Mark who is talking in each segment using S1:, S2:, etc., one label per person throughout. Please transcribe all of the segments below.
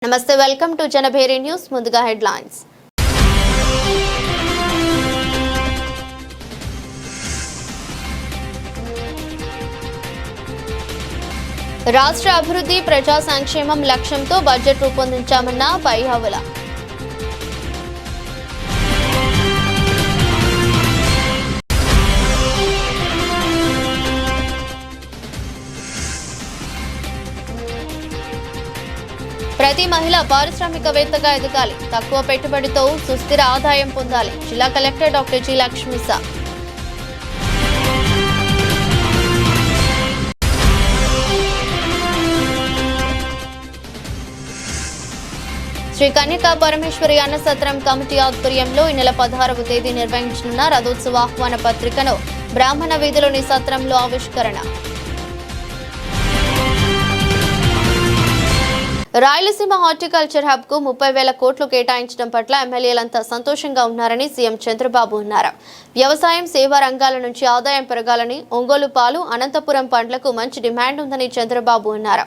S1: నమస్తే welcome to Janabheri news ముందుగా headlines రాష్ట్ర అభివృద్ధి ప్రజా సంక్షేమం లక్ష్యంతో బడ్జెట్ రూపొందించామన్న పైహవల ప్రతి మహిళ పారిశ్రామికవేత్తగా ఎదగాలి, తక్కువ పెట్టుబడితో సుస్థిర ఆదాయం పొందాలి. జిల్లా collector doctor G Lakshmisha. Sri Kanyaka Parameswari అన్నసత్రం కమిటీ ఆధ్వర్యంలో ఈ నెల 16వ తేదీ నిర్వహించనున్న రథోత్సవ ఆహ్వాన పత్రికను బ్రాహ్మణ వీధిలోని సత్రంలో ఆవిష్కరణ. రాయలసీమ హార్టికల్చర్ హబ్ కు 30,000 కోట్లు కేటాయించడం పట్ల ఎమ్మెల్యేలంతా సంతోషంగా ఉన్నారని సీఎం చంద్రబాబు అన్నారు. వ్యవసాయం, సేవా రంగాల నుంచి ఆదాయం పెరగాలని, ఒంగోలు పాలు, అనంతపురం పండ్లకు మంచి డిమాండ్ ఉందని చంద్రబాబు అన్నారు.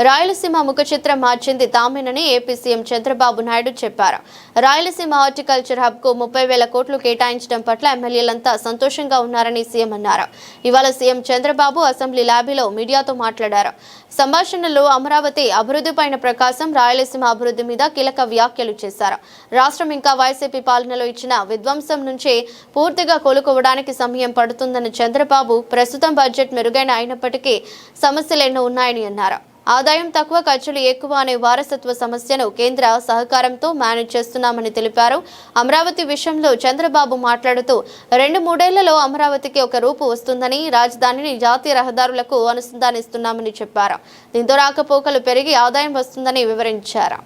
S1: రాయలసీమ ముఖ చిత్రం మార్చింది తామేనని ఏపీ సీఎం చంద్రబాబు నాయుడు చెప్పారు. రాయలసీమ హార్టికల్చర్ హబ్ కు 30,000 కోట్లు కేటాయించడం పట్ల ఎమ్మెల్యేలంతా సంతోషంగా ఉన్నారని సీఎం అన్నారు. ఇవాళ సీఎం చంద్రబాబు అసెంబ్లీ ల్యాబీలో మీడియాతో మాట్లాడారు. సంభాషణలో అమరావతి అభివృద్ధి పైన ప్రకాశం, రాయలసీమ అభివృద్ధి మీద కీలక వ్యాఖ్యలు చేశారు. రాష్ట్రం ఇంకా వైసీపీ పాలనలో ఇచ్చిన విధ్వంసం నుంచి పూర్తిగా కోలుకోవడానికి సమయం పడుతుందన్న చంద్రబాబు, ప్రస్తుతం బడ్జెట్ మెరుగైన అయినప్పటికీ సమస్యలెన్నో ఉన్నాయని అన్నారు. ఆదాయం తక్కువ, ఖర్చులు ఎక్కువ అనే వారసత్వ సమస్యను కేంద్ర సహకారంతో మేనేజ్ చేస్తున్నామని తెలిపారు. అమరావతి విషయంలో చంద్రబాబు మాట్లాడుతూ 2-3 ఏళ్లలో అమరావతికి ఒక రూపు వస్తుందని, రాజధానిని జాతీయ రహదారులకు అనుసంధానిస్తున్నామని చెప్పారు. దీంతో రాకపోకలు పెరిగి ఆదాయం వస్తుందని వివరించారు.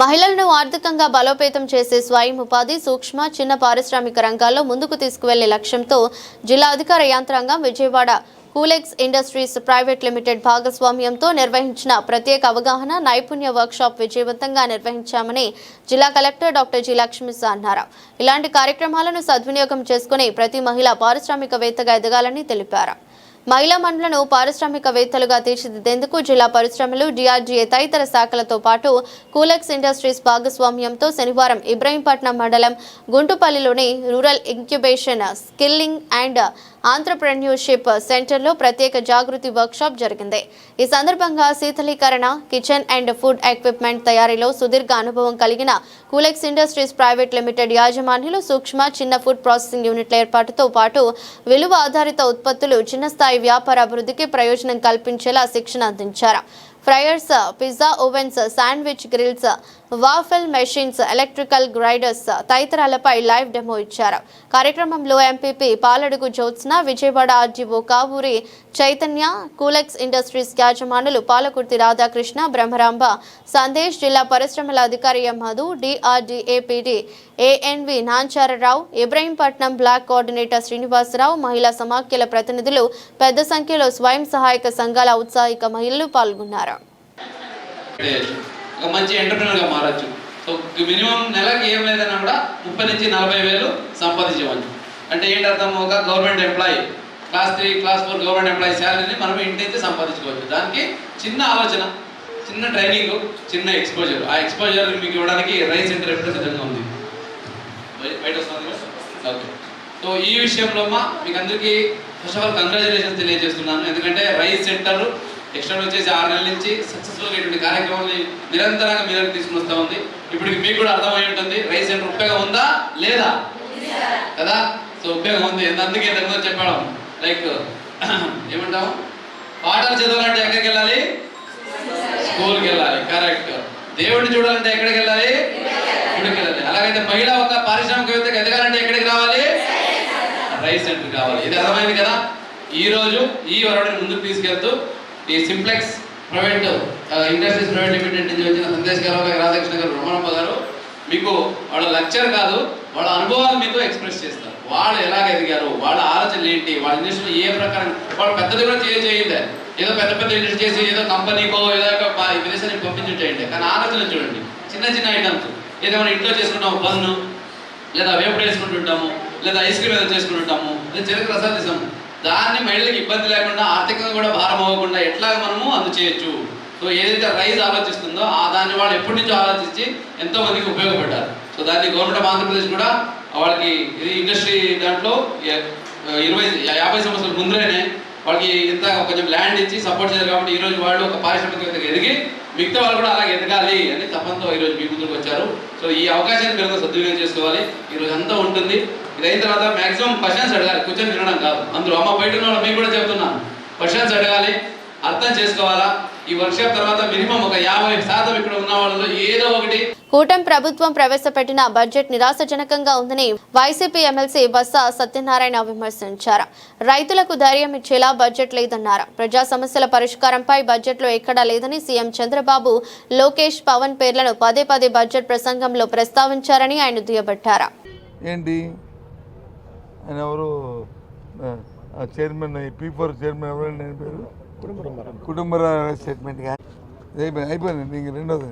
S1: మహిళలను ఆర్థికంగా బలోపేతం చేసే స్వయం ఉపాధి, సూక్ష్మ, చిన్న పారిశ్రామిక రంగాల్లో ముందుకు తీసుకువెళ్లే లక్ష్యంతో జిల్లా అధికార యంత్రాంగం విజయవాడ కూలెక్స్ ఇండస్ట్రీస్ ప్రైవేట్ లిమిటెడ్ భాగస్వామ్యంతో నిర్వహించిన ప్రత్యేక అవగాహన, నైపుణ్య వర్క్షాప్ విజయవంతంగా నిర్వహించామని జిల్లా కలెక్టర్ డాక్టర్ జి లక్ష్మిసా అన్నారు. ఇలాంటి కార్యక్రమాలను సద్వినియోగం చేసుకుని ప్రతి మహిళ పారిశ్రామికవేత్తగా ఎదగాలని తెలిపారు. మహిళా మండలను పారిశ్రామికవేత్తలుగా తీర్చిదిద్దేందుకు జిల్లా పరిశ్రమలు, డిఆర్డీఏ తదితర శాఖలతో పాటు కూలెక్స్ ఇండస్ట్రీస్ భాగస్వామ్యంతో శనివారం ఇబ్రహీంపట్నం మండలం గుంటుపల్లిలోని rural incubation, skilling and entrepreneurship సెంటర్లో ప్రత్యేక జాగృతి వర్క్షాప్ జరిగింది. ఈ సందర్భంగా శీతలీకరణ, కిచెన్ అండ్ ఫుడ్ ఎక్విప్మెంట్ తయారీలో సుదీర్ఘ అనుభవం కలిగిన కూలెక్స్ ఇండస్ట్రీస్ ప్రైవేట్ లిమిటెడ్ యాజమాన్యులు సూక్ష్మ, చిన్న ఫుడ్ ప్రాసెసింగ్ యూనిట్ల ఏర్పాటుతో పాటు విలువ ఆధారిత ఉత్పత్తులు, చిన్న స్థాయి వ్యాపార అభివృద్ధికి ప్రయోజనం కల్పించేలా శిక్షణ అందించారు. Fryers, pizza ovens, sandwich grills, waffle machines, electrical grinders తదితరాలపై లైవ్ డెమో ఇచ్చారు. కార్యక్రమంలో MPP Paladugu Jyotsna, Vijayawada RGO Kavuri Chaitanya, Coolex industries యాజమానులు పాలకుర్తి రాధాకృష్ణ, బ్రహ్మరాంబ, సందేశ్, జిల్లా పరిశ్రమల అధికారి M Madhu, DRDA PD ANV Nancharao, Ibrahimpatnam block coordinator Srinivasarao, మహిళా సమాఖ్యల ప్రతినిధులు, పెద్ద సంఖ్యలో స్వయం సహాయక సంఘాల ఔత్సాహిక మహిళలు పాల్గొన్నారు.
S2: మంచి ఎంటర్ప్రెన్యూర్గా మారచ్చు. సో మినిమం నెలకి ఏం లేదన్నా కూడా 30 నుంచి 40 వేలు సంపాదించవచ్చు. అంటే ఏంటి అర్థం? ఒక government employee, class 3, class 4 government employee శాలరీని మనం ఇంటి నుంచి సంపాదించుకోవచ్చు. దానికి చిన్న ఆలోచన, చిన్న ట్రైనింగ్, చిన్న ఎక్స్పోజర్. ఆ ఎక్స్పోజర్ మీకు ఇవ్వడానికి రైస్ సెంటర్ ఎప్పుడు సిద్ధంగా ఉంది. బయట వస్తుంది. ఓకే. సో ఈ విషయంలో మీకు అందరికీ ఫస్ట్ ఆఫ్ ఆల్ కంగ్రాచులేషన్స్ తెలియజేస్తున్నాను. ఎందుకంటే రైస్ సెంటర్ ఎక్స్టర్న్ వచ్చేసి 6 నెలల నుంచి సక్సెస్ఫుల్గా ఇటువంటి కార్యక్రమాన్ని నిరంతరంగా మీ దగ్గర తీసుకుని వస్తూ ఉంది. ఇప్పుడు మీకు కూడా అర్థమై ఉంటుంది రైస్ సెంటర్ ఉపయోగం ఉందా లేదా కదా. సో ఉపయోగం ఉంది. అందుకే దగ్గర చెప్పడం లైక్ ఏమంటాము, పాఠాలు చదవాలంటే ఎక్కడికి వెళ్ళాలి? స్కూల్కి వెళ్ళాలి. కరెక్ట్. దేవుడిని చూడాలంటే ఎక్కడికి వెళ్ళాలి? గుడికి వెళ్ళాలి. అలాగైతే మహిళ ఒక పారిశ్రామికవేత్తగా ఎదగాలంటే ఎక్కడికి రావాలి? రైస్ సెంటర్ కావాలి. ఇది అర్థమైంది కదా. ఈరోజు ఈ వరవడిని ముందుకు తీసుకెళ్తూ ఈ simplex private industries private limited నుంచి వచ్చిన సందేశ్ గారు, రాధాకృష్ణ గారు, రమణమ్మ గారు మీకు వాళ్ళ లెక్చర్ కాదు, వాళ్ళ అనుభవాలు మీకు ఎక్స్ప్రెస్ చేస్తారు. వాళ్ళు ఎలాగ ఎదిగారు, వాళ్ళ ఆలోచనలు ఏంటి, వాళ్ళ ఇండస్ట్రీలో ఏ ప్రకారం, వాళ్ళు పెద్దది కూడా చేయిందే ఏదో పెద్ద పెద్ద ఇండస్ట్రీ చేసి ఏదో కంపెనీకో ఏదో ఒక విదేశానికి పంపించుంటాయండి. కానీ ఆలోచన చూడండి, చిన్న చిన్న ఐటమ్స్ ఏదో మనం ఇంట్లో చేసుకుంటాము, బన్ను లేదా వేపుడు వేసుకుంటుంటాము, లేదా ఐస్ క్రీమ్ ఏదో చేసుకుంటుంటాము, లేదా చెరుకు రసాలు తీసాము. దాన్ని మహిళలకు ఇబ్బంది లేకుండా ఆర్థికంగా కూడా భారం అవ్వకుండా ఎట్లా మనము అందచేయచ్చు. సో ఏదైతే రైజ్ ఆలోచిస్తుందో దాన్ని వాళ్ళు ఎప్పటి నుంచో ఆలోచించి ఎంతో మందికి ఉపయోగపడ్డారు. సో దాన్ని గవర్నమెంట్ ఆఫ్ ఆంధ్రప్రదేశ్ కూడా వాళ్ళకి ఇది ఇండస్ట్రీ దాంట్లో 50 సంవత్సరాల ముందరేనే వాళ్ళకి ఇంత కొంచెం ల్యాండ్ ఇచ్చి సపోర్ట్ చేశారు. కాబట్టి ఈరోజు వాళ్ళు ఒక పారిశ్రామికవేత్తగా ఎదిగి మిగతా వాళ్ళు కూడా అలాగే ఎదగాలి అని తపంతో ఈరోజు మీ ముందుకు వచ్చారు. సో ఈ అవకాశాన్ని మీరు సద్వినియోగం చేసుకోవాలి. ఈరోజు అంతా ఉంటుంది. ఇది అయిన తర్వాత మ్యాక్సిమం క్వశ్చన్స్ అడగాలి, కూర్చొని వినడం కాదు. అందులో బయట ఉన్న వాళ్ళు మీకు కూడా చెప్తున్నాను, క్వశ్చన్స్ అడగాలి, అర్థం చేసుకోవాలా. ఈ వర్క్షాప్ తర్వాత మినిమం ఒక 50% ఇక్కడ ఉన్న వాళ్ళు ఏదో ఒకటి.
S1: కూటమి ప్రభుత్వం ప్రవేశపెట్టిన బడ్జెట్ నిరాశజనకంగా ఉందని వైసీపీ ఎమ్మెల్సీ బొత్స సత్యనారాయణ విమర్శించారు. రైతులకు ధైర్యం ఇచ్చేలా బడ్జెట్ లేదన్నారు. ప్రజా సమస్యల పరిష్కారంపై బడ్జెట్లో ఎక్కడా లేదని సీఎం చంద్రబాబు, లోకేష్, పవన్ పేర్లను పదే పదే బడ్జెట్ ప్రసంగంలో ప్రస్తావించారని ఆయన దుయ్యబట్టారు.
S3: ఏంటి ఆయన ఎవరు చైర్మన్, P4 చైర్మన్ ఎవరండి ఆయన పేరు? కుటుంబరావు స్టేట్మెంట్ అయిపోయింది. ఇంక రెండోది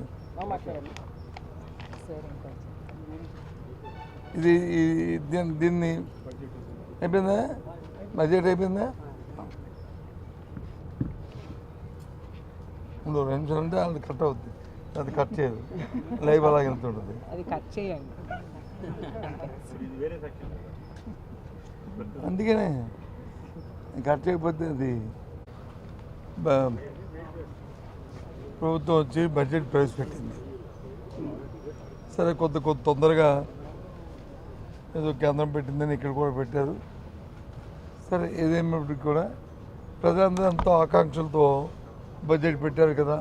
S3: ఇది దీన్ని అయిపోయిందా? బడ్జెట్ అయిపోయిందా? 2 నిమిషాలు అంటే అది కట్ అవుతుంది. అది కట్ చేయదు, లైవ్ అలాగే వెళ్తుంటుంది.
S4: అది కట్ చేయండి.
S3: అందుకనే కట్ చేయకపోతే అది ప్రభుత్వం వచ్చి బడ్జెట్ ప్రవేశపెట్టింది. సరే కొంత తొందరగా ఏదో కేంద్రం పెట్టిందని ఇక్కడ కూడా పెట్టారు. సరే ఏదేమైనప్పటికీ కూడా ప్రజలందరూ ఎంతో ఆకాంక్షలతో బడ్జెట్ పెట్టారు కదా,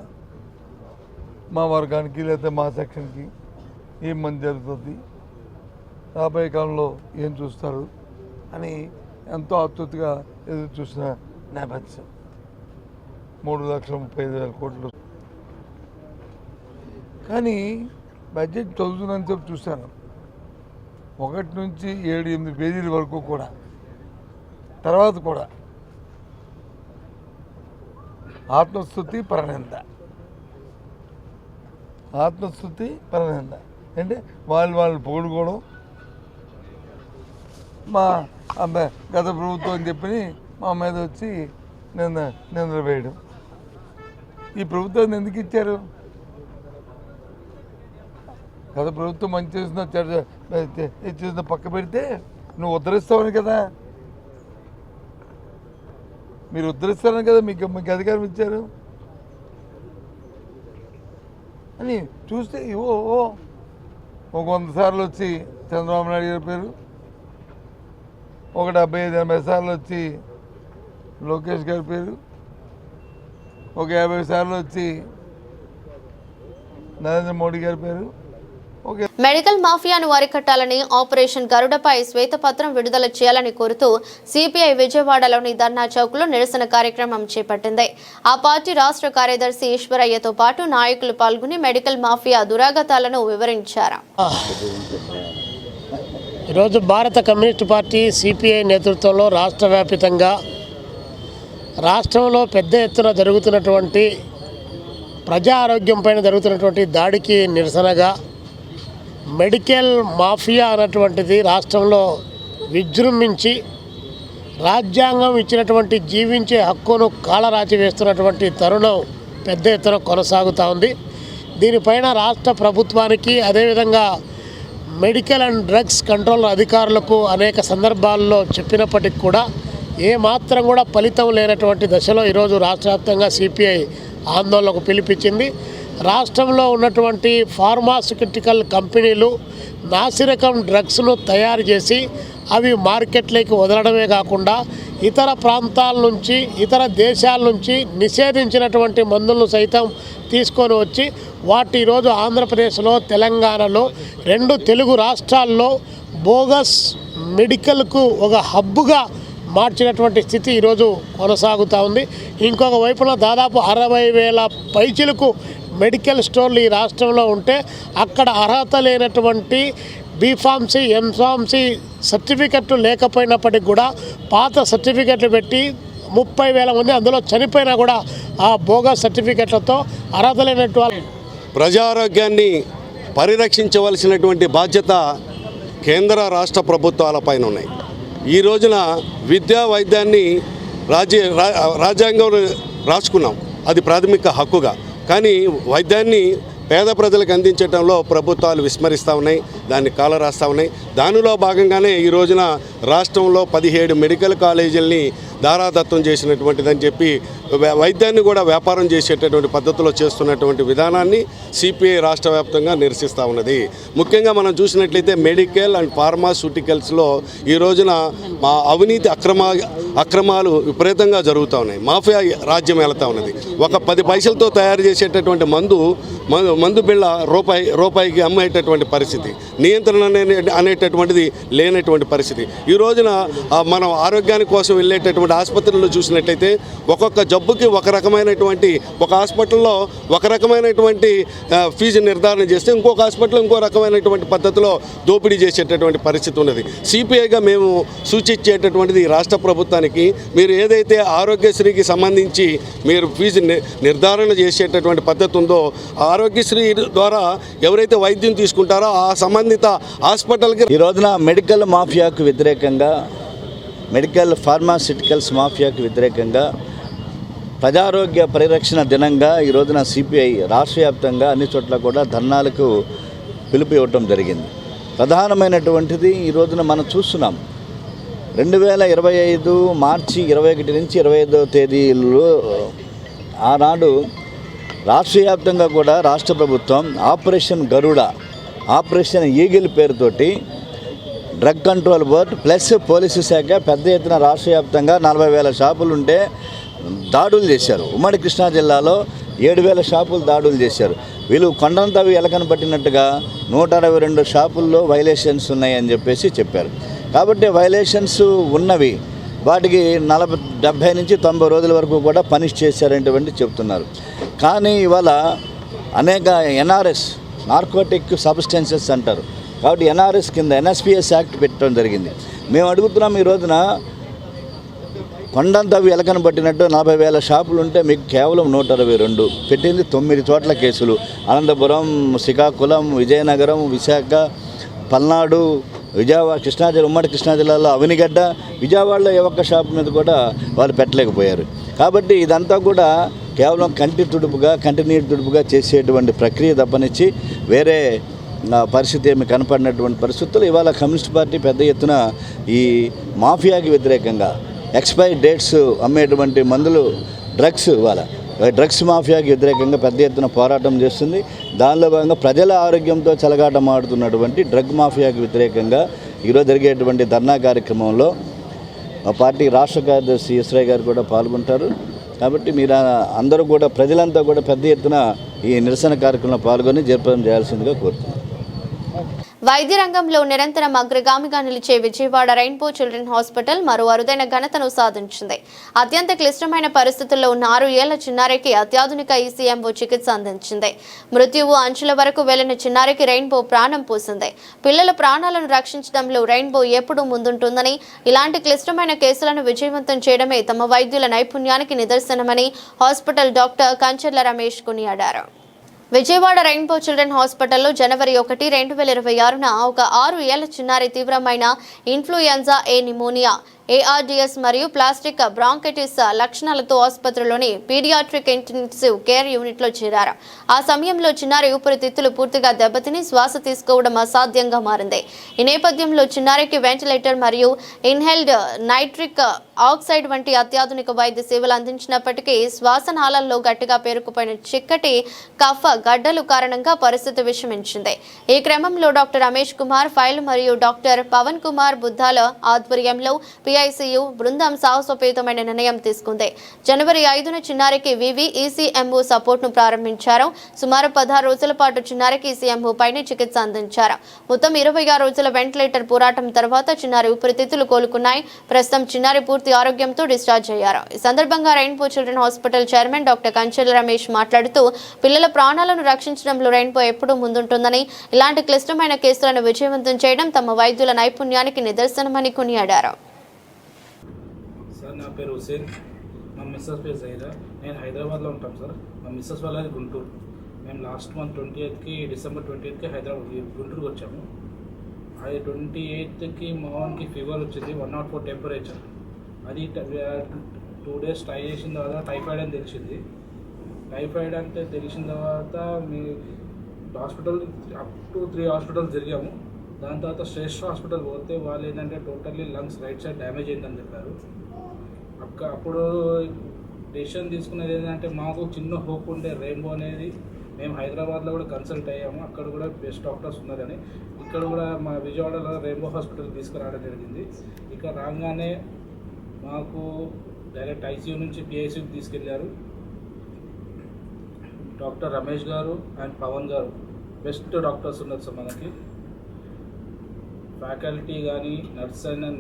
S3: మా వర్గానికి లేకపోతే మా సెక్షన్కి ఏం మంచి జరుగుతుంది, రాబోయే కాలంలో ఏం చూస్తారు అని ఎంతో ఆతృతగా ఎదురు చూసిన నేపథ్యం. 3,35,000 కోట్లు. కానీ బడ్జెట్ చదువుతుందని చెప్పి చూశాను, 1 నుంచి 7-8 పేజీల వరకు కూడా. తర్వాత కూడా ఆత్మస్తుతి పరనింద అంటే వాళ్ళు పొగుడుకోవడం, మా గత ప్రభుత్వం అని చెప్పి మా మీద వచ్చి నిందలు వేయడం. ఈ ప్రభుత్వాన్ని ఎందుకు ఇచ్చారు? గత ప్రభుత్వం మంచి చేసిన పక్క పెడితే నువ్వు ఉద్ధరిస్తావని కదా, మీరు ఉద్ధరిస్తారని కదా మీకు అధికారం ఇచ్చారు అని చూస్తే ఒక 100 సార్లు వచ్చి చంద్రబాబు నాయుడు గారి పేరు, ఒక 75-80 సార్లు వచ్చి లోకేష్ గారి పేరు, ఒక 50 సార్లు వచ్చి నరేంద్ర మోడీ గారి పేరు.
S1: మెడికల్ మాఫియాను అరికట్టాలని ఆపరేషన్ గరుడపై శ్వేతపత్రం విడుదల చేయాలని కోరుతూ సిపిఐ విజయవాడలోని ధర్నా చౌక్లో నిరసన కార్యక్రమం చేపట్టింది. ఆ పార్టీ రాష్ట్ర కార్యదర్శి ఈశ్వరయ్యతో పాటు నాయకులు పాల్గొని మెడికల్ మాఫియా దురాగతాలను వివరించారు.
S5: ఈరోజు భారత కమ్యూనిస్టు పార్టీ సిపిఐ నేతృత్వంలో రాష్ట్ర వ్యాప్తంగా రాష్ట్రంలో పెద్ద ఎత్తున జరుగుతున్నటువంటి ప్రజా ఆరోగ్యం పైన జరుగుతున్నటువంటి దాడికి నిరసనగా మెడికల్ మాఫియా అన్నటువంటిది రాష్ట్రంలో విజృంభించి రాజ్యాంగం ఇచ్చినటువంటి జీవించే హక్కును కాలరాచి వేస్తున్నటువంటి తరుణం పెద్ద ఎత్తున కొనసాగుతూ ఉంది. దీనిపైన రాష్ట్ర ప్రభుత్వానికి అదేవిధంగా మెడికల్ అండ్ డ్రగ్స్ కంట్రోల్ అధికారులకు అనేక సందర్భాల్లో చెప్పినప్పటికీ కూడా ఏమాత్రం కూడా ఫలితం లేనటువంటి దశలో ఈరోజు రాష్ట్ర వ్యాప్తంగా సిపిఐ ఆందోళనకు పిలిపించింది. రాష్ట్రంలో ఉన్నటువంటి ఫార్మాస్యూటికల్ కంపెనీలు నాసిరకం డ్రగ్స్ను తయారు చేసి అవి మార్కెట్లోకి వదలడమే కాకుండా ఇతర ప్రాంతాల నుంచి ఇతర దేశాల నుంచి నిషేధించినటువంటి మందులను సైతం తీసుకొని వచ్చి వాటి ఈరోజు ఆంధ్రప్రదేశ్లో తెలంగాణలో 2 తెలుగు రాష్ట్రాల్లో బోగస్ మెడికల్కు ఒక హబ్బుగా మార్చినటువంటి స్థితి ఈరోజు కొనసాగుతూ ఉంది. ఇంకొక వైపున దాదాపు 60,000 పైచిలకు మెడికల్ స్టోర్లు ఈ రాష్ట్రంలో ఉంటే అక్కడ అర్హత లేనటువంటి బీఫార్మసీ ఎంఫార్మసీ సర్టిఫికెట్లు లేకపోయినప్పటికి కూడా పాత సర్టిఫికెట్లు పెట్టి 30,000 మంది అందులో చనిపోయినా కూడా ఆ బోగస్ సర్టిఫికెట్లతో అర్హత లేనట్టు వాళ్ళు.
S4: ప్రజారోగ్యాన్ని పరిరక్షించవలసినటువంటి బాధ్యత కేంద్ర రాష్ట్ర ప్రభుత్వాలపైన ఉన్నాయి. ఈ రోజున విద్యా వైద్యాన్ని రాజ్యాంగంలో రాసుకున్నాం, అది ప్రాథమిక హక్కుగా. కానీ వైద్యాన్ని పేద ప్రజలకు అందించడంలో ప్రభుత్వాలు విస్మరిస్తూ ఉన్నాయి, దాన్ని కాలరాస్తూ ఉన్నాయి. దానిలో భాగంగానే ఈ రోజున రాష్ట్రంలో 17 మెడికల్ కాలేజీలని దారాదత్తం చేసినటువంటిదని చెప్పి వైద్యాన్ని కూడా వ్యాపారం చేసేటటువంటి పద్ధతిలో చేస్తున్నటువంటి విధానాన్ని సిపిఐ రాష్ట్ర వ్యాప్తంగా నిరసిస్తూ ఉన్నది. ముఖ్యంగా మనం చూసినట్లయితే మెడికల్ అండ్ ఫార్మాస్యూటికల్స్లో ఈ రోజున మా అవినీతి అక్రమాలు విపరీతంగా జరుగుతూ ఉన్నాయి. మాఫియా రాజ్యం వెళుతూ ఉన్నది. ఒక 10 పైసలతో తయారు చేసేటటువంటి మందు బిళ్ళ రూపాయికి అమ్మేటటువంటి పరిస్థితి, నియంత్రణ అనేటటువంటిది లేనటువంటి పరిస్థితి. ఈ రోజున మనం ఆరోగ్యాని కోసం వెళ్ళేటటువంటి ఆసుపత్రుల్లో చూసినట్లయితే ఒక్కొక్క జబ్బుకి ఒక రకమైనటువంటి, ఒక హాస్పిటల్లో ఒక రకమైనటువంటి ఫీజు నిర్ధారణ చేస్తే ఇంకొక హాస్పిటల్ ఇంకో రకమైనటువంటి పద్ధతిలో దోపిడీ చేసేటటువంటి పరిస్థితి ఉన్నది. సిపిఐగా మేము సూచించేటటువంటిది రాష్ట్ర ప్రభుత్వానికి, మీరు ఏదైతే ఆరోగ్యశ్రీకి సంబంధించి మీరు ఫీజు నిర్ధారణ చేసేటటువంటి పద్ధతి ఉందో, ఆరోగ్యశ్రీ ద్వారా ఎవరైతే వైద్యం తీసుకుంటారో ఆ సంబంధిత హాస్పిటల్కి
S6: ఈ రోజున మెడికల్ మాఫియాకు వ్యతిరేకంగా, మెడికల్ ఫార్మాస్యూటికల్స్ మాఫియాకు వ్యతిరేకంగా ప్రజారోగ్య పరిరక్షణ దినంగా ఈ రోజున సిపిఐ రాష్ట్ర వ్యాప్తంగా అన్ని చోట్ల కూడా ధర్నాలకు పిలుపు ఇవ్వటం జరిగింది. ప్రధానమైనటువంటిది ఈ రోజున మనం చూస్తున్నాం, 2025 మార్చి 21 నుంచి 25వ తేదీలో ఆనాడు రాష్ట్ర వ్యాప్తంగా కూడా రాష్ట్ర ప్రభుత్వం ఆపరేషన్ గరుడ, ఆపరేషన్ ఈగిల్ పేరుతోటి drug control board plus police శాఖ పెద్ద ఎత్తున రాష్ట్ర వ్యాప్తంగా 40,000 షాపులు ఉంటే దాడులు చేశారు. ఉమ్మడి కృష్ణా జిల్లాలో 7,000 షాపులు దాడులు చేశారు. వీళ్ళు కొండంతవి ఎలకను పట్టినట్టుగా 162 షాపుల్లో వైలేషన్స్ ఉన్నాయని చెప్పేసి చెప్పారు. కాబట్టి వైలేషన్స్ ఉన్నవి వాటికి 70 నుంచి 90 రోజుల వరకు కూడా పనిష్ చేశారనేటువంటి చెప్తున్నారు. కానీ ఇవాళ అనేక ఎన్ఆర్ఎస్, నార్కోటిక్ సబ్స్టెన్సెస్ అంటారు, కాబట్టి ఎన్ఆర్ఎస్ కింద ఎన్ఎస్పిఎస్ యాక్ట్ పెట్టడం జరిగింది. మేము అడుగుతున్నాం, ఈ రోజున కొండంతవి ఎలకను పట్టినట్టు 40,000 షాపులు ఉంటే మీకు కేవలం 162 పెట్టింది. 9 చోట్ల కేసులు, అనంతపురం, శ్రీకాకుళం, విజయనగరం, విశాఖ, పల్నాడు, విజయవాడ, కృష్ణా జిల్లా, ఉమ్మడి కృష్ణా జిల్లాలో అవనిగడ్డ, విజయవాడలో ఏ ఒక్క షాపు మీద కూడా వాళ్ళు పెట్టలేకపోయారు. కాబట్టి ఇదంతా కూడా కేవలం కంటి నీటి తుడుపుగా చేసేటువంటి ప్రక్రియ తప్పనిచ్చి వేరే పరిస్థితి ఏమి కనపడినటువంటి పరిస్థితులు. ఇవాళ కమ్యూనిస్ట్ పార్టీ పెద్ద ఎత్తున ఈ మాఫియాకి వ్యతిరేకంగా, ఎక్స్పైరీ డేట్స్ అమ్మేటువంటి మందులు, డ్రగ్స్ మాఫియాకి వ్యతిరేకంగా పెద్ద ఎత్తున పోరాటం చేస్తుంది. దానిలో భాగంగా ప్రజల ఆరోగ్యంతో చెలగాటమాడుతున్నటువంటి డ్రగ్ మాఫియాకి వ్యతిరేకంగా ఈరోజు జరిగేటువంటి ధర్నా కార్యక్రమంలో మా పార్టీ రాష్ట్ర కార్యదర్శి ఈశ్వరయ్య గారు కూడా పాల్గొంటారు. కాబట్టి మీరు అందరూ కూడా, ప్రజలంతా కూడా పెద్ద ఎత్తున ఈ నిరసన కార్యక్రమంలో పాల్గొని జయప్రదం చేయాల్సిందిగా కోరుతున్నాను.
S1: వైద్య రంగంలో నిరంతరం అగ్రగామిగా నిలిచే విజయవాడ రెయిన్బో చిల్డ్రన్ హాస్పిటల్ మరో అరుదైన ఘనతను సాధించింది. అత్యంత క్లిష్టమైన పరిస్థితుల్లో ఉన్న 6 ఏళ్ల చిన్నారికి అత్యాధునిక ఈసీఎంఓ చికిత్స అందించింది. మృత్యువు అంచుల వరకు వెళ్లిన చిన్నారికి రెయిన్బో ప్రాణం పోసింది. పిల్లల ప్రాణాలను రక్షించడంలో రెయిన్బో ఎప్పుడూ ముందుంటుందని, ఇలాంటి క్లిష్టమైన కేసులను విజయవంతం చేయడమే తమ వైద్యుల నైపుణ్యానికి నిదర్శనమని హాస్పిటల్ డాక్టర్ కంచర్ల రమేష్ కొనియాడారు. విజయవాడ రెయిన్బో చిల్డ్రన్ హాస్పిటల్లో జనవరి 1, 2026న ఒక 6 ఏళ్ల చిన్నారి తీవ్రమైన ఇన్ఫ్లుయెంజా ఏ నిమోనియా, ఏఆర్డీఎస్ మరియు ప్లాస్టిక్ బ్రాంకైటిస్ లక్షణాలతో ఆసుపత్రిలోని పీడియాట్రిక్ ఇంటెన్సివ్ కేర్ యూనిట్లో చేరారు. ఆ సమయంలో చిన్నారి ఊపిరితిత్తులు పూర్తిగా దెబ్బతిని శ్వాస తీసుకోవడం అసాధ్యంగా మారింది. ఈ నేపథ్యంలో చిన్నారికి వెంటిలేటర్ మరియు ఇన్హేల్డ్ నైట్రిక్ ఆక్సైడ్ వంటి అత్యాధునిక వైద్య సేవలు అందించినప్పటికీ శ్వాసనాళాల్లో గట్టిగా పేరుకుపోయిన చిక్కటి కఫ గడ్డలు కారణంగా పరిస్థితి విషమించింది. ఈ క్రమంలో డాక్టర్ రమేష్ కుమార్ ఫైల్ మరియు డాక్టర్ పవన్ కుమార్ బుద్ధాల ఆధ్వర్యంలో PICU బృందం సాహసోపేతమైన నిర్ణయం తీసుకుంది. జనవరి 5న చిన్నారికి ఈసీఎంఓ సపోర్ట్ ను ప్రారంభించారు. సుమారు 16 రోజుల పాటు చిన్నారికి ఈసీఎంఓ పైన చికిత్స అందించారు. మొత్తం 26 రోజుల వెంటిలేటర్ పోరాటం తర్వాత చిన్నారి ఊపిరితిత్తులు కోలుకున్నాయి. ప్రస్తుతం చిన్నారి పూర్తి ఆరోగ్యంతో డిశ్చార్జ్ అయ్యారు. ఈ సందర్భంగా rainbow children hospital chairman doctor Kanchela Ramesh మాట్లాడుతూ, పిల్లల ప్రాణాలను రక్షించడంలో రెయిన్బో ఎప్పుడూ ముందుంటుందని, ఇలాంటి క్లిష్టమైన కేసులను విజయవంతం చేయడం తమ వైద్యుల నైపుణ్యానికి నిదర్శనమని కొనియాడారు.
S7: నా పేరు హుసేన్, మా మిస్సెస్ పేరు జైరా. నేను హైదరాబాద్లో ఉంటాం సార్. మా మిస్సెస్ వాళ్ళది గుంటూరు. మేము లాస్ట్ మంత్ 28కి డిసెంబర్ 28కి గుంటూరుకి వచ్చాము. అది 28కి మా వానికి ఫీవర్ వచ్చింది, 104 టెంపరేచర్. అది 2 days ట్రై చేసిన తర్వాత టైఫాయిడ్ అని తెలిసింది. టైఫాయిడ్ అంటే తెలిసిన తర్వాత మీ హాస్పిటల్ అప్ టు 3 హాస్పిటల్స్ తిరిగాము. దాని తర్వాత శ్రేష్ఠ హాస్పిటల్ పోతే వాళ్ళు ఏంటంటే totally lungs right side damage అయిందని చెప్పారు. అప్పుడు డెసిషన్ తీసుకునేది ఏంటంటే మాకు చిన్న హోప్ ఉండే రెయిన్బో అనేది. మేము హైదరాబాద్లో కూడా కన్సల్ట్ అయ్యాము, అక్కడ కూడా బెస్ట్ డాక్టర్స్ ఉన్నారని. ఇక్కడ కూడా మా విజయవాడలో రెయిన్బో హాస్పిటల్ తీసుకురావడం జరిగింది. ఇక్కడ రాగానే మాకు డైరెక్ట్ ఐసీయూ నుంచి పిఐసీయూకి తీసుకెళ్లారు. డాక్టర్ రమేష్ గారు అండ్ పవన్ గారు బెస్ట్ డాక్టర్స్ ఉన్నారు సార్. మనకి ఫ్యాకల్టీ కానీ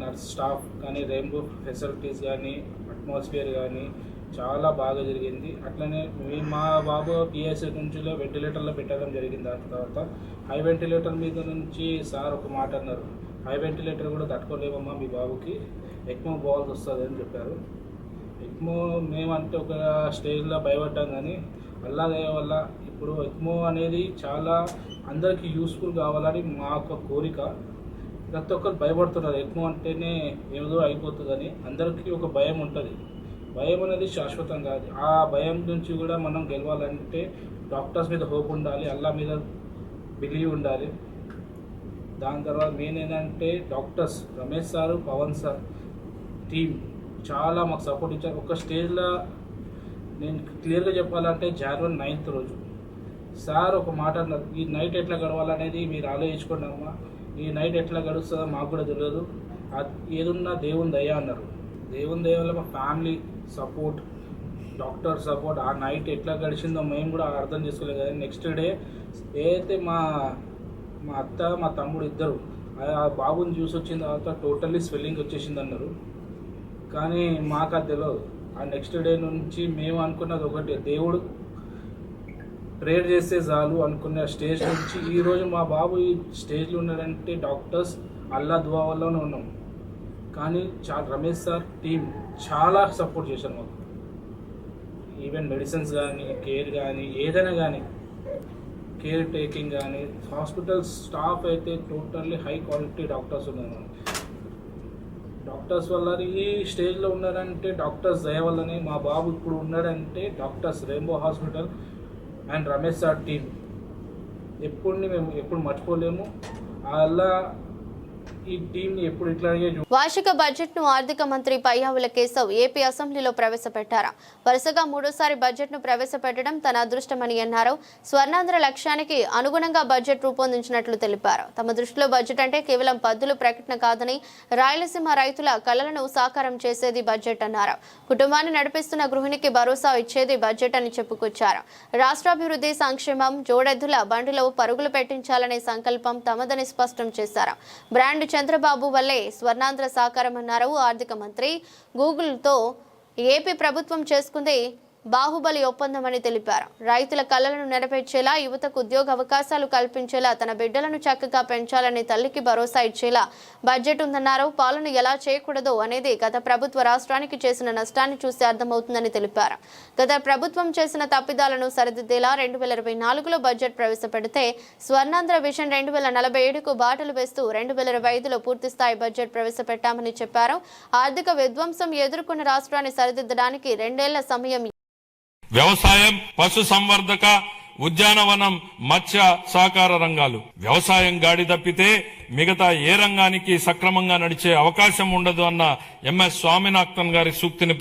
S7: నర్స్ స్టాఫ్ కానీ రెయిన్బో ఫెసిలిటీస్ కానీ అట్మాస్ఫియర్ కానీ చాలా బాగా జరిగింది. అట్లనే మా బాబు పిఎస్సీ నుంచి వెంటిలేటర్లో పెట్టడం జరిగింది. దాని తర్వాత హై వెంటిలేటర్ మీద నుంచి సార్ ఒక మాట అన్నారు, హై వెంటిలేటర్ కూడా తట్టుకోలేమమ్మా మీ బాబుకి, ఎక్మో బాల్స్ వస్తుంది అని చెప్పారు. ఎక్మో మేమంటే ఒక స్టేజ్లో భయపడ్డాం, కానీ అల్లాదే వల్ల ఇప్పుడు ఎక్మో అనేది చాలా అందరికీ యూస్ఫుల్ కావాలని మా యొక్క కోరిక. ప్రతి ఒక్కరు భయపడుతున్నారు, ఎక్మో అంటేనే ఏదో అయిపోతుందని. అందరికీ ఒక భయం ఉంటుంది. భయం అనేది శాశ్వతం కాదు. ఆ భయం నుంచి కూడా మనం గెలవాలంటే డాక్టర్స్ మీద హోప్ ఉండాలి, అల్లా మీద బిలీవ్ ఉండాలి. దాని తర్వాత మెయిన్ ఏంటంటే doctors Ramesh sir, Pavan sir team చాలా మాకు సపోర్ట్ ఇచ్చారు. ఒక స్టేజ్లో నేను క్లియర్గా చెప్పాలంటే January 9th రోజు సార్ ఒక మాట అన్నారు, ఈ నైట్ ఎట్లా గడవాలనేది మీరు ఆలోచించుకోండి అమ్మా, ఈ నైట్ ఎట్లా గడుస్తుందో మాకు కూడా తెలియదు, ఏదున్నా దేవుని దయ అన్నారు. దేవుని దయ వల్ల మా ఫ్యామిలీ సపోర్ట్, డాక్టర్ సపోర్ట్, ఆ నైట్ ఎట్లా గడిచిందో మేము కూడా అర్థం చేసుకోలేదు. కదా నెక్స్ట్ డే ఏదైతే మా అత్త మా తమ్ముడు ఇద్దరు ఆ బాబుని చూసి వచ్చిన తర్వాత టోటల్లీ స్వెల్లింగ్ వచ్చేసింది అన్నారు. కానీ మాకు అది తెలియదు. ఆ నెక్స్ట్ డే నుంచి మేము అనుకున్నది ఒకటి, దేవుడు ప్రేయర్ చేస్తే చాలు అనుకున్న స్టేజ్ నుంచి ఈరోజు మా బాబు ఈ స్టేజ్లో ఉన్నాడంటే డాక్టర్స్ అల్లా దువా వల్లనే ఉన్నాం. కానీ రమేష్ సార్ టీం చాలా సపోర్ట్ చేశారు మాకు. ఈవెన్ మెడిసిన్స్ కానీ, కేర్ కానీ, ఏదైనా కానీ, కేర్ టేకింగ్ కానీ, హాస్పిటల్ స్టాఫ్ అయితే టోటల్లీ హై క్వాలిటీ డాక్టర్స్ ఉన్నారు. డాక్టర్స్ వల్ల ఈ స్టేజ్లో ఉన్నారంటే డాక్టర్స్ దయ వల్లనే. మా బాబు ఇప్పుడు ఉన్నాడంటే doctors rainbow hospital and Ramesh sir team మేము ఎప్పుడు మర్చిపోలేము. అలా ఈ టీంని ఎప్పుడు ఇట్లాగే.
S1: వార్షిక బడ్జెట్ను ఆర్థిక మంత్రి పయ్యావుల కేశవ్ ఏపీ అసెంబ్లీలో ప్రవేశపెట్టారు. వరుసగా 3వ బడ్జెట్ను ప్రవేశపెట్టడం తన అదృష్టమని అన్నారు. స్వర్ణాంధ్ర లక్ష్యానికి అనుగుణంగా బడ్జెట్ రూపొందించినట్లు తెలిపారు. తమ దృష్టిలో బడ్జెట్ అంటే కేవలం పద్దుల ప్రకటన కాదని, రాయలసీమ రైతుల కలలను సాకారం చేసేది బడ్జెట్ అన్నారు. కుటుంబాన్ని నడిపిస్తున్న గృహిణికి భరోసా ఇచ్చేది బడ్జెట్ అని చెప్పుకొచ్చారు. రాష్ట్రాభివృద్ధి, సంక్షేమం జోడెద్దుల బండిలో పరుగులు పెట్టించాలనే సంకల్పం తమదని స్పష్టం చేశారు. బ్రాండ్ చంద్రబాబు వల్లే స్వర్ణాంధ్ర సాకారమన్నారు ఆర్థిక మంత్రి. గూగుల్తో ఏపీ ప్రభుత్వం చేసుకుంది బాహుబలి ఒప్పందమని తెలిపారు. రైతుల కలలను నెరవేర్చేలా, యువతకు ఉద్యోగ అవకాశాలు కల్పించేలా, తన బిడ్డలను చక్కగా పెంచాలని తల్లికి భరోసా ఇచ్చేలా బడ్జెట్ ఉందన్నారు. పాలన ఎలా చేయకూడదో అనేది గత ప్రభుత్వ రాష్ట్రానికి చేసిన నష్టాన్ని చూసి అర్థమవుతుందని తెలిపారు. గత ప్రభుత్వం చేసిన తప్పిదాలను సరిదిద్దేలా 2024లో బడ్జెట్ ప్రవేశపెడితే స్వర్ణాంధ్ర విజన్ 2047కు బాటలు వేస్తూ 2025లో పూర్తిస్థాయి బడ్జెట్ ప్రవేశపెట్టామని చెప్పారు. ఆర్థిక విధ్వంసం ఎదుర్కొన్న రాష్ట్రాన్ని సరిదిద్దడానికి 2 ఏళ్ల సమయం.
S8: వ్యవసాయం, పశు సంవర్ధక, ఉద్యానవనం, మత్స్య సహకార రంగాలు. వ్యవసాయం గాడి తప్పితే మిగతా ఏ రంగానికి సక్రమంగా నడిచే అవకాశం ఉండదు అన్న ఎంఎస్ స్వామినాథన్ గారి సూక్తిని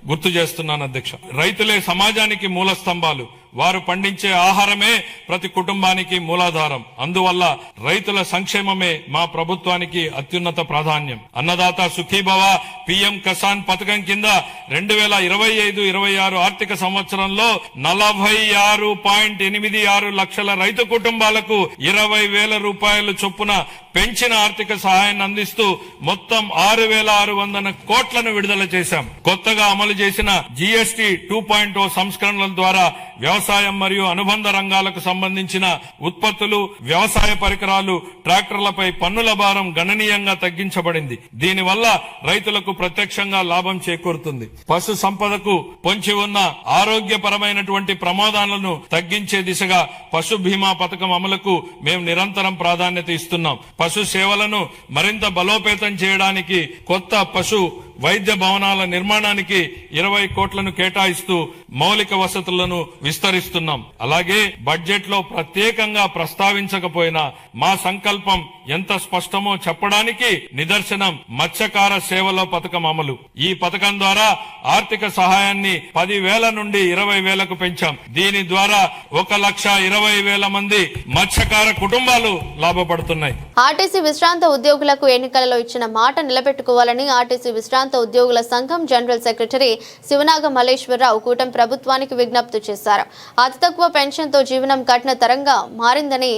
S8: గుర్తు చేస్తున్నాను అధ్యక్ష. రైతులే సమాజానికి మూల స్తంభాలు. వారు పండించే ఆహారమే ప్రతి కుటుంబానికి మూలాధారం. అందువల్ల రైతుల సంక్షేమమే మా ప్రభుత్వానికి అత్యున్నత ప్రాధాన్యం. అన్నదాత సుఖీభవ పిఎం కిసాన్ పథకం కింద 2025-26 ఆర్థిక సంవత్సరంలో 46.86 లక్షల రైతు కుటుంబాలకు 20,000 రూపాయలు చొప్పున పెంచిన ఆర్థిక సహాయాన్ని అందిస్తూ మొత్తం 6,600 కోట్లను విడుదల చేశాం. కొత్తగా అమలు చేసిన జీఎస్టీ 2.0 సంస్కరణల ద్వారా వ్యవసాయం మరియు అనుబంధ రంగాలకు సంబంధించిన ఉత్పత్తులు, వ్యవసాయ పరికరాలు, ట్రాక్టర్లపై పన్నుల భారం గణనీయంగా తగ్గించబడింది. దీనివల్ల రైతులకు ప్రత్యక్షంగా లాభం చేకూరుతుంది. పశు సంపదకు పొంచి ఉన్న ఆరోగ్యపరమైనటువంటి ప్రమాదాలను తగ్గించే దిశగా పశు బీమా పథకం అమలుకు మేము నిరంతరం ప్రాధాన్యత ఇస్తున్నాం. పశు సేవలను మరింత బలోపేతం చేయడానికి కొత్త పశు వైద్య భవనాల నిర్మాణానికి 20 కోట్లను కేటాయిస్తూ మౌలిక వసతులను విస్తరిస్తున్నాం. అలాగే బడ్జెట్ లో ప్రత్యేకంగా ప్రస్తావించకపోయినా మా సంకల్పం ఎంత స్పష్టమో చెప్పడానికి నిదర్శనం మత్స్యకార సేవలో పథకం అమలు. ఈ పథకం ద్వారా ఆర్థిక సహాయాన్ని 10,000 నుండి 20,000కు పెంచాం. దీని ద్వారా 1,20,000 మంది మత్స్యకార కుటుంబాలు లాభపడుతున్నాయి.
S1: ఆర్టీసీ విశ్రాంత ఉద్యోగులకు ఎన్నికలలో ఇచ్చిన మాట నిలబెట్టుకోవాలని ఆర్టీసీ విశ్రాంత ఉద్యోగుల సంఘం జనరల్ సెక్రటరీ శివనాగ మల్లేశ్వరరావు కూటమి ప్రభుత్వానికి విజ్ఞప్తి చేశారు. అతి తక్కువ పెన్షన్తో జీవనం కఠినతరంగా మారిందని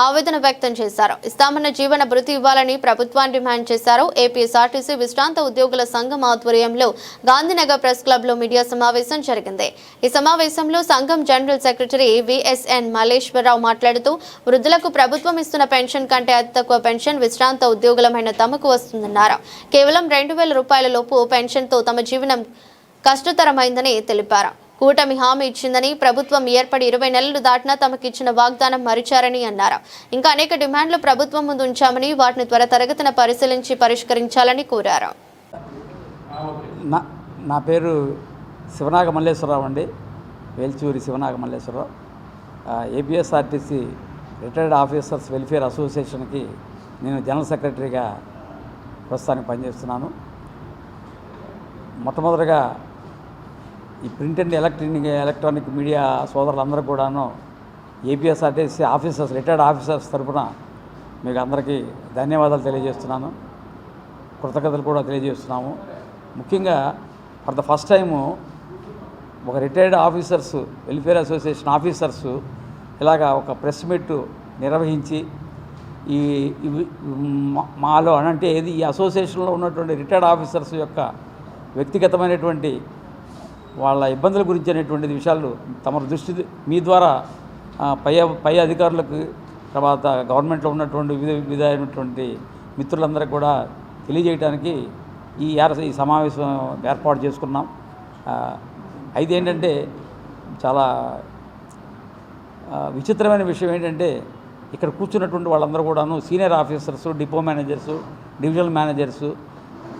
S1: ఆవేదన వ్యక్తం చేశారు. ఇస్తామన్న జీవన భృతి ఇవ్వాలని ప్రభుత్వాన్ని డిమాండ్ చేశారు. ఏపీఎస్ఆర్టీసీ విశ్రాంత ఉద్యోగుల సంఘం ఆధ్వర్యంలో గాంధీనగర్ ప్రెస్ క్లబ్ లో మీడియా సమావేశం జరిగింది. ఈ సమావేశంలో సంఘం జనరల్ సెక్రటరీ విఎస్ఎన్ మల్లేశ్వరరావు మాట్లాడుతూ వృద్ధులకు ప్రభుత్వం ఇస్తున్న పెన్షన్ కంటే అతి తక్కువ పెన్షన్ విశ్రాంత ఉద్యోగులమైన తమకు వస్తుందన్నారు. కేవలం 2,000 రూపాయల లోపు పెన్షన్తో తమ జీవనం కష్టతరమైందని తెలిపారు. కూటమి హామీ ఇచ్చిందని, ప్రభుత్వం ఏర్పడి 20 నెలలు దాటినా తమకిచ్చిన వాగ్దానం మరిచారని అన్నారు. ఇంకా అనేక డిమాండ్లు ప్రభుత్వం ముందు ఉంచామని వాటిని త్వరితగతిన పరిశీలించి పరిష్కరించాలని కోరారు.
S9: నా పేరు శివనాగ మల్లేశ్వరరావు అండి, Velchuri Sivanaga Malleswararao. APSRTC retired officers welfare అసోసియేషన్కి నేను జనరల్ సెక్రటరీగా ప్రస్తుతానికి పనిచేస్తున్నాను. మొట్టమొదటిగా ఈ ప్రింట్ అండ్ ఎలక్ట్రానిక్ మీడియా సోదరులందరూ కూడాను ఏపీఎస్ఆర్టీసీ ఆఫీసర్స్ రిటైర్డ్ ఆఫీసర్స్ తరఫున మీకు అందరికీ ధన్యవాదాలు తెలియజేస్తున్నాను, కృతజ్ఞతలు కూడా తెలియజేస్తున్నాము. ముఖ్యంగా ఫర్ ద ఫస్ట్ టైము ఒక retired officers welfare association officers ఇలాగా ఒక ప్రెస్ మీట్ నిర్వహించి ఈ మాలో అంటే ఏది ఈ అసోసియేషన్లో ఉన్నటువంటి రిటైర్డ్ ఆఫీసర్స్ యొక్క వ్యక్తిగతమైనటువంటి వాళ్ళ ఇబ్బందుల గురించి అనేటువంటి విషయాలు తమ దృష్టి మీ ద్వారా పై అధికారులకు, తర్వాత గవర్నమెంట్లో ఉన్నటువంటి వివిధమైనటువంటి మిత్రులందరికీ కూడా తెలియజేయడానికి ఈ సమావేశం ఏర్పాటు చేసుకున్నాం. అయితే ఏంటంటే చాలా విచిత్రమైన విషయం ఏంటంటే ఇక్కడ కూర్చున్నటువంటి వాళ్ళందరూ కూడాను senior officers, depot managers, divisional managers,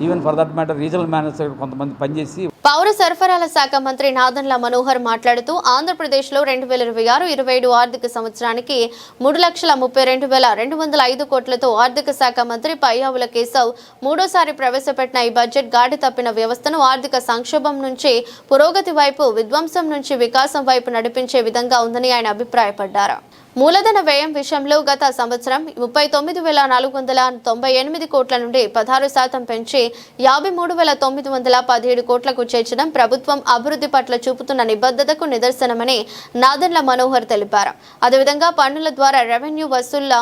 S9: even for that matter regional manager కొంతమంది పనిచేసి.
S1: పౌర సరఫరాల శాఖ మంత్రి నాదెండ్ల మనోహర్ మాట్లాడుతూ ఆంధ్రప్రదేశ్లో 2026-27 ఆర్థిక సంవత్సరానికి 3,32,205 కోట్లతో ఆర్థిక శాఖ మంత్రి పయ్యావుల కేశవ్ మూడోసారి ప్రవేశపెట్టిన ఈ బడ్జెట్ గాడి తప్పిన వ్యవస్థను ఆర్థిక సంక్షోభం నుంచి పురోగతి వైపు, విధ్వంసం నుంచి వికాసం వైపు నడిపించే విధంగా ఉందని ఆయన అభిప్రాయపడ్డారు. మూలధన వ్యయం విషయంలో గత సంవత్సరం 39,498 కోట్ల నుండి 16% పెంచి 53,917 కోట్లకు చేర్చడం ప్రభుత్వం అభివృద్ధి పట్ల చూపుతున్న నిబద్ధతకు నిదర్శనమని నాదెండ్ల మనోహర్ తెలిపారు. అదేవిధంగా పన్నుల ద్వారా రెవెన్యూ వసూళ్ల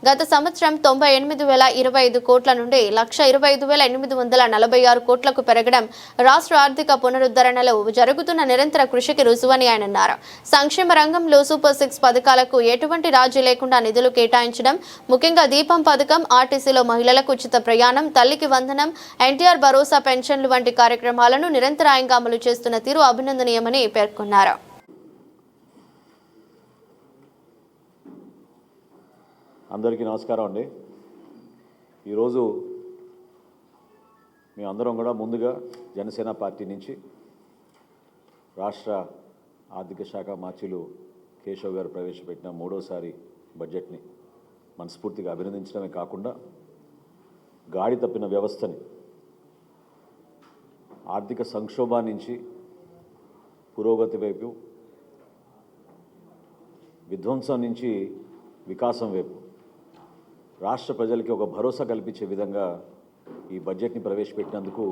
S1: గత సంవత్సరం 98,025 కోట్ల నుండి 125,846 కోట్లకు పెరగడం రాష్ట్ర ఆర్థిక పునరుద్ధరణలో జరుగుతున్న నిరంతర కృషికి రుజువని ఆయన అన్నారు. సంక్షేమ రంగంలో సూపర్ 6 పథకాలకు ఎటువంటి రాజీ లేకుండా నిధులు కేటాయించడం, ముఖ్యంగా దీపం పథకం, ఆర్టీసీలో మహిళలకు ఉచిత ప్రయాణం, తల్లికి వందనం, ఎన్టీఆర్ భరోసా పెన్షన్లు వంటి కార్యక్రమాలను నిరంతరాయంగా అమలు చేస్తున్న తీరు అభినందనీయమని పేర్కొన్నారు.
S10: అందరికీ నమస్కారం అండి. ఈరోజు మేమందరం కూడా ముందుగా జనసేన పార్టీ నుంచి రాష్ట్ర ఆర్థిక శాఖ మార్చిలు కేశవ్ గారు ప్రవేశపెట్టిన మూడోసారి బడ్జెట్ని మనస్ఫూర్తిగా అభినందించడమే కాకుండా గాడి తప్పిన వ్యవస్థని ఆర్థిక సంక్షోభం నుంచి పురోగతి వైపు, విధ్వంసం నుంచి వికాసం వైపు రాష్ట్ర ప్రజలకి ఒక భరోసా కల్పించే విధంగా ఈ బడ్జెట్ని ప్రవేశపెట్టినందుకు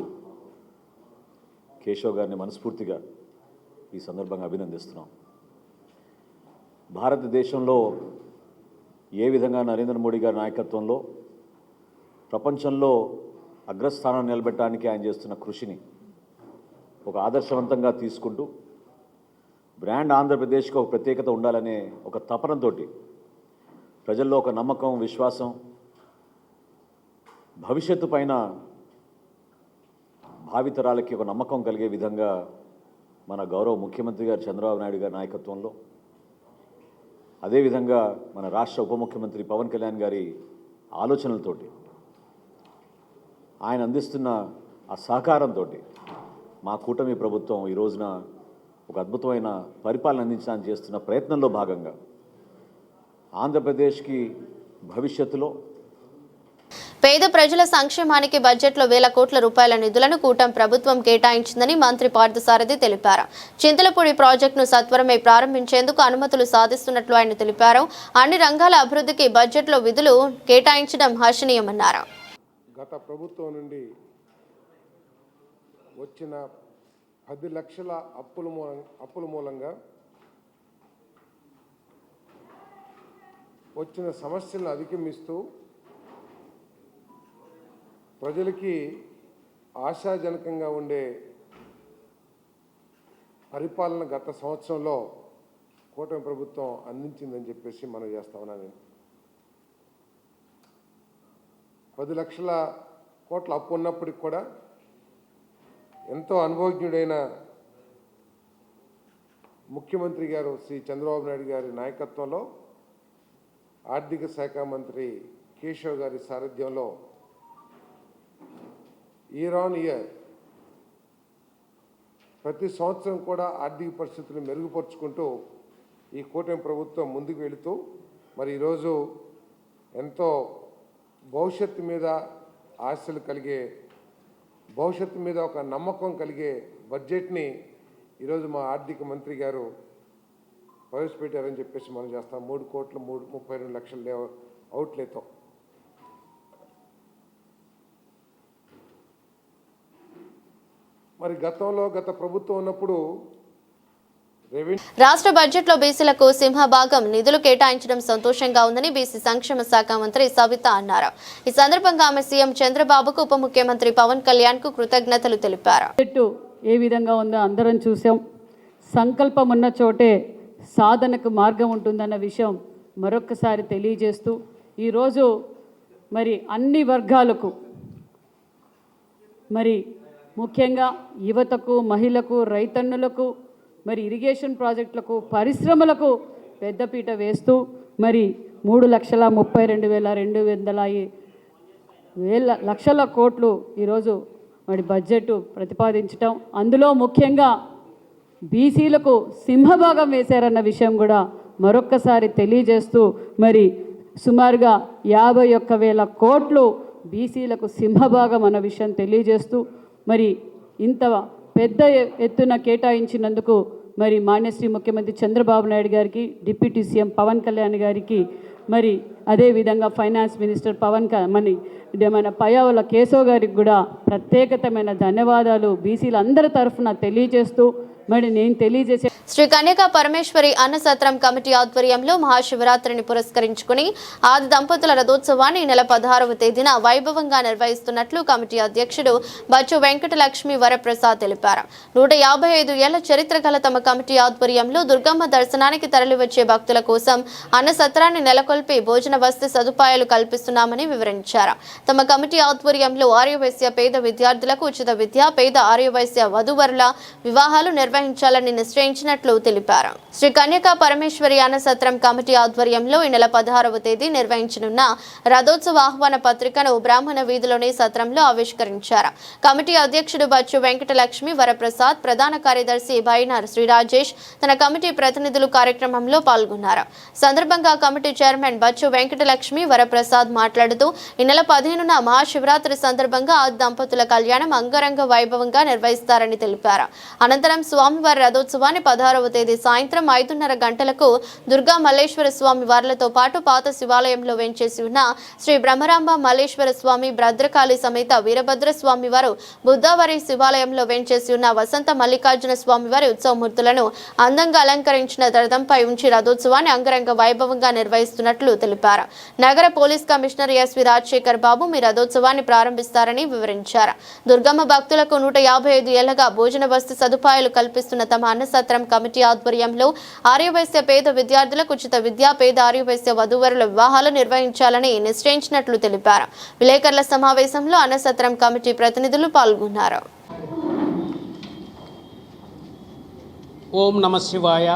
S10: కేశవ్ గారిని మనస్ఫూర్తిగా ఈ సందర్భంగా అభినందిస్తున్నాం. భారతదేశంలో ఏ విధంగా నరేంద్ర మోడీ గారి నాయకత్వంలో ప్రపంచంలో అగ్రస్థానం నిలబెట్టడానికి ఆయన చేస్తున్న కృషిని ఒక ఆదర్శవంతంగా తీసుకుంటూ బ్రాండ్ ఆంధ్రప్రదేశ్కి ఒక ప్రత్యేకత ఉండాలనే ఒక తపనతో ప్రజల్లో ఒక నమ్మకం, విశ్వాసం, భవిష్యత్తు పైన భావితరాలకి ఒక నమ్మకం కలిగే విధంగా మన గౌరవ ముఖ్యమంత్రి గారు చంద్రబాబు నాయుడు గారి నాయకత్వంలో, అదేవిధంగా మన రాష్ట్ర ఉప ముఖ్యమంత్రి పవన్ కళ్యాణ్ గారి ఆలోచనలతోటి, ఆయన అందిస్తున్న ఆ సహకారంతో మా కూటమి ప్రభుత్వం ఈ రోజున ఒక అద్భుతమైన పరిపాలన అందించడానికి చేస్తున్న ప్రయత్నంలో భాగంగా ఆంధ్రప్రదేశ్కి భవిష్యత్తులో
S1: పేద ప్రజల సంక్షేమానికి బడ్జెట్లో వేల కోట్ల రూపాయల నిధులను కూటమి ప్రభుత్వం కేటాయించిందని మంత్రి పార్థసారథి తెలిపారు. చింతలపూడి ప్రాజెక్టును సత్వరమే ప్రారంభించేందుకు అనుమతులు సాధిస్తున్నట్లు ఆయన తెలిపారు. అన్ని రంగాల అభివృద్ధికి బడ్జెట్లో విధులు కేటాయించడం హర్షణీయమన్నారు.
S3: గత ప్రభుత్వం నుండి వచ్చిన 10 లక్షల అప్పుల మూలంగా వచ్చిన సమస్యలను అధిగమిస్తూ ప్రజలకి ఆశాజనకంగా ఉండే పరిపాలన గత సంవత్సరంలో కూటమి ప్రభుత్వం అందించిందని చెప్పేసి మనం చేస్తా ఉన్నాను. 10 లక్షల కోట్ల అప్పు ఉన్నప్పటికి కూడా ఎంతో అనుభవజ్ఞుడైన ముఖ్యమంత్రి గారు శ్రీ చంద్రబాబు నాయుడు గారి నాయకత్వంలో ఆర్థిక శాఖ మంత్రి కేశవ్ గారి సారథ్యంలో ఇయర్ ఆన్ ఇయర్ ప్రతి సంవత్సరం కూడా ఆర్థిక పరిస్థితులను మెరుగుపరుచుకుంటూ ఈ కూటమి ప్రభుత్వం ముందుకు వెళుతూ మరి ఈరోజు ఎంతో భవిష్యత్తు మీద ఆశలు కలిగే, భవిష్యత్తు మీద ఒక నమ్మకం కలిగే బడ్జెట్ని ఈరోజు మా ఆర్థిక మంత్రి గారు ప్రవేశపెట్టారని చెప్పేసి మనం చేస్తాం. 3,32 లక్షల అవుట్లేతో మరి గత ప్రభుత్వం ఉన్నప్పుడు
S1: రాష్ట్ర బడ్జెట్లో బీసీలకు సింహభాగం నిధులు కేటాయించడం సంతోషంగా ఉందని బీసీ సంక్షేమ శాఖ మంత్రి సవిత అన్నారు. ఈ సందర్భంగా ఆమె సీఎం చంద్రబాబుకు, ఉప ముఖ్యమంత్రి పవన్ కళ్యాణ్ కు కృతజ్ఞతలు తెలిపారు.
S11: ఏ విధంగా ఉందో అందరం చూసాం. సంకల్పం ఉన్న చోటే సాధనకు మార్గం ఉంటుందన్న విషయం మరొకసారి తెలియజేస్తూ ఈరోజు మరి అన్ని వర్గాలకు, మరి ముఖ్యంగా యువతకు, మహిళలకు, రైతన్నులకు, మరి ఇరిగేషన్ ప్రాజెక్టులకు, పరిశ్రమలకు పెద్దపీట వేస్తూ మరి 3,32,200 కోట్లు ఈరోజు మరి బడ్జెట్ ప్రతిపాదించటం, అందులో ముఖ్యంగా బీసీలకు సింహభాగం వేశారన్న విషయం కూడా మరొక్కసారి తెలియజేస్తూ మరి సుమారుగా 51,000 కోట్లు బీసీలకు సింహభాగం అన్న విషయం తెలియజేస్తూ మరి ఇంత పెద్ద ఎత్తున కేటాయించినందుకు మరి మాన్యశ్రీ ముఖ్యమంత్రి చంద్రబాబు నాయుడు గారికి, డిప్యూటీ సీఎం పవన్ కళ్యాణ్ గారికి, మరి అదేవిధంగా ఫైనాన్స్ మినిస్టర్ మన పయ్యావుల కేశవ్ గారికి కూడా ప్రత్యేకమైన ధన్యవాదాలు బీసీలందరి తరఫున తెలియజేస్తూ మరి నేను తెలియజేసే
S1: శ్రీ కన్యకా పరమేశ్వరి అన్నసత్రం కమిటీ ఆధ్వర్యంలో మహాశివరాత్రిని పురస్కరించుకుని ఆది దంపతుల రథోత్సవాన్ని ఈ నెల 16వ తేదీన వైభవంగా నిర్వహిస్తున్నట్లు కమిటీ అధ్యక్షుడు బచ్చు వెంకటలక్ష్మి వరప్రసాద్ తెలిపారు. 155 ఏళ్ల చరిత్ర గల తమ కమిటీ ఆధ్వర్యంలో దుర్గమ్మ దర్శనానికి తరలివచ్చే భక్తుల కోసం అన్నసత్రాన్ని నెలకొల్పి భోజన వసతి సదుపాయాలు కల్పిస్తున్నామని వివరించారు. తమ కమిటీ ఆధ్వర్యంలో ఆర్యవైశ్య పేద విద్యార్థులకు ఉచిత విద్య, పేద ఆర్యవైశ్య వధూవరుల వివాహాలు నిర్వహించాలని నిశ్చయించినట్లు తెలిపారు. శ్రీ కన్యకా పరమేశ్వరి అన్నసత్రం కమిటీ ఆధ్వర్యంలో ఈ నెల 16వ తేదీ నిర్వహించనున్న రథోత్సవ ఆహ్వాన పత్రికను బ్రాహ్మణ వీధిలోని సత్రంలో ఆవిష్కరించారు. కమిటీ అధ్యక్షుడు బచ్చు వెంకటలక్ష్మి వరప్రసాద్, ప్రధాన కార్యదర్శి బైనార్ శ్రీ రాజేష్ తన కమిటీ ప్రతినిధులు కార్యక్రమంలో పాల్గొన్నారు. సందర్భంగా కమిటీ చైర్మన్ బచ్చు వెంకటలక్ష్మి వరప్రసాద్ మాట్లాడుతూ ఈ నెల 15న మహాశివరాత్రి సందర్భంగా ఆ దంపతుల కళ్యాణం అంగరంగ వైభవంగా నిర్వహిస్తారని తెలిపారు. అనంతరం స్వామి స్వామివారి రథోత్సవాన్ని 16వ తేదీ సాయంత్రం 5:30 గంటలకు దుర్గా మల్లేశ్వర స్వామి వార్లతో పాటు పాత శివాలయంలో వేంచేసి ఉన్న శ్రీ బ్రహ్మరాంబ మల్లేశ్వర స్వామి, భద్రకాళి సమేత వీరభద్ర స్వామి వారు, బుద్ధావరి శివాలయంలో వేంచేసి ఉన్న వసంత మల్లికార్జున స్వామి వారి ఉత్సవమూర్తులను అందంగా అలంకరించిన రథంపై ఉంచి రథోత్సవాన్ని అంగరంగ వైభవంగా నిర్వహిస్తున్నట్లు తెలిపారు. నగర పోలీస్ కమిషనర్ ఎస్వి రాజశేఖర్ బాబు మీ రథోత్సవాన్ని ప్రారంభిస్తారని వివరించారు. దుర్గమ్మ భక్తులకు 155 ఏళ్లుగా భోజన వసతి సదుపాయాలు కల్పిస్తున్న తమ అన్నసత్రం కమిటీ ఆధ్వర్యంలో ఆర్యవైశ్య పేద విద్యార్థులకు ఉచిత విద్యా, పేద ఆర్యవైశ్య వధూవరుల వివాహాలు నిర్వహించాలని నిశ్చయించినట్లు తెలిపారు. విలేకరుల సమావేశంలో అన్నసత్రం కమిటీ ప్రతినిధులు పాల్గొన్నారు.
S12: ఓం నమః శివాయ,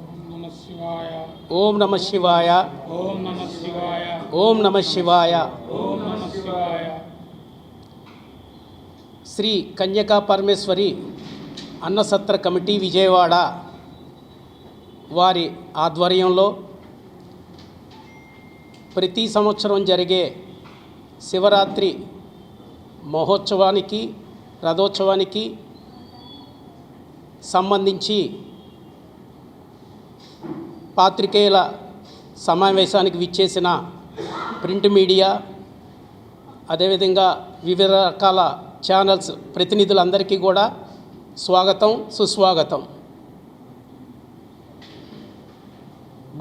S12: ఓం నమః శివాయ, ఓం నమః శివాయ, ఓం నమః శివాయ, ఓం నమః శివాయ. శ్రీ కన్యకా పరమేశ్వరి అన్నసత్ర కమిటీ విజయవాడ వారి ఆధ్వర్యంలో ప్రతి సంవత్సరం జరిగే శివరాత్రి మహోత్సవానికి, రథోత్సవానికి సంబంధించి పాత్రికేయుల సమావేశానికి విచ్చేసిన ప్రింట్ మీడియా, అదేవిధంగా వివిధ రకాల ఛానల్స్ ప్రతినిధులందరికీ కూడా స్వాగతం, సుస్వాగతం.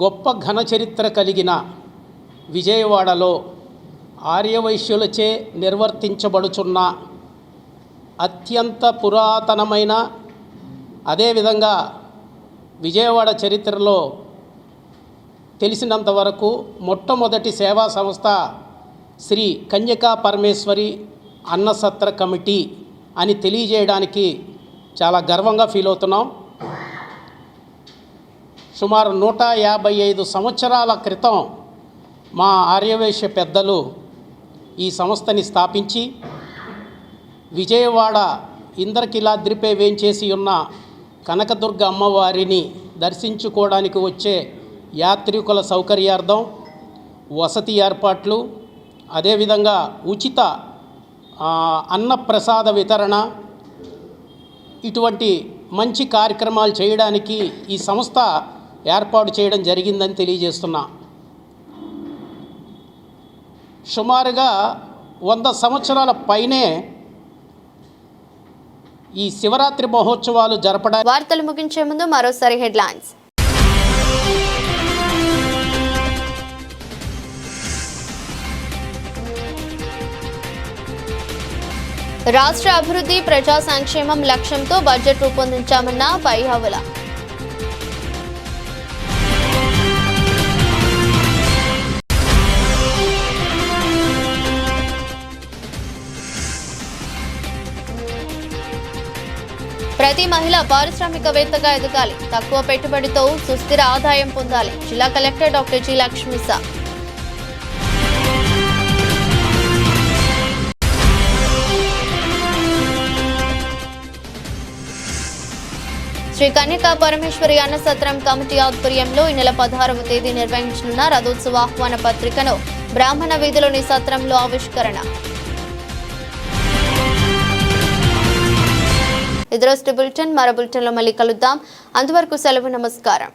S12: గొప్ప ఘన చరిత్ర కలిగిన విజయవాడలో ఆర్యవైశ్యులచే నిర్వర్తించబడుచున్న అత్యంత పురాతనమైన, అదేవిధంగా విజయవాడ చరిత్రలో తెలిసినంత వరకు మొట్టమొదటి సేవా సంస్థ శ్రీ కన్యకా పరమేశ్వరి అన్నసత్ర కమిటీ అని తెలియజేయడానికి చాలా గర్వంగా ఫీల్ అవుతున్నాం. సుమారు 155 సంవత్సరాల క్రితం మా ఆర్యవైశ్య పెద్దలు ఈ సంస్థని స్థాపించి విజయవాడ ఇంద్రకీలాద్రిపై వేంచేసి ఉన్న కనకదుర్గ అమ్మవారిని దర్శించుకోవడానికి వచ్చే యాత్రికుల సౌకర్యార్థం వసతి ఏర్పాట్లు, అదేవిధంగా ఉచిత అన్నప్రసాద వితరణ, ఇటువంటి మంచి కార్యక్రమాలు చేయడానికి ఈ సంస్థ ఏర్పాటు చేయడం జరిగిందని తెలియజేస్తున్నా. సుమారుగా 100 సంవత్సరాల పైనే ఈ శివరాత్రి మహోత్సవాలు జరపడానికి.
S1: వార్తలు ముగించే ముందు మరోసారి హెడ్లైన్స్. రాష్ట్ర అభివృద్ధి, ప్రజా సంక్షేమం లక్ష్యంతో బడ్జెట్ రూపొందించామన్న పైహవల. ప్రతి మహిళ పారిశ్రామికవేత్తగా ఎదగాలి, తక్కువ పెట్టుబడితో సుస్థిర ఆదాయం పొందాలి. జిల్లా collector doctor G Lakshmisha. Sri Kanyaka Parameswari అన్నసత్రం కమిటీ ఆధ్వర్యంలో ఈ నెల 16వ తేదీ నిర్వహించనున్న రథోత్సవ ఆహ్వాన పత్రికను బ్రాహ్మణ వీధిలోని సత్రంలో ఆవిష్కరణ. ఇది రోజు బులెటిన్. మరో బులెటిన్లో మళ్ళీ కలుద్దాం. అంతవరకు సెలవు. నమస్కారం.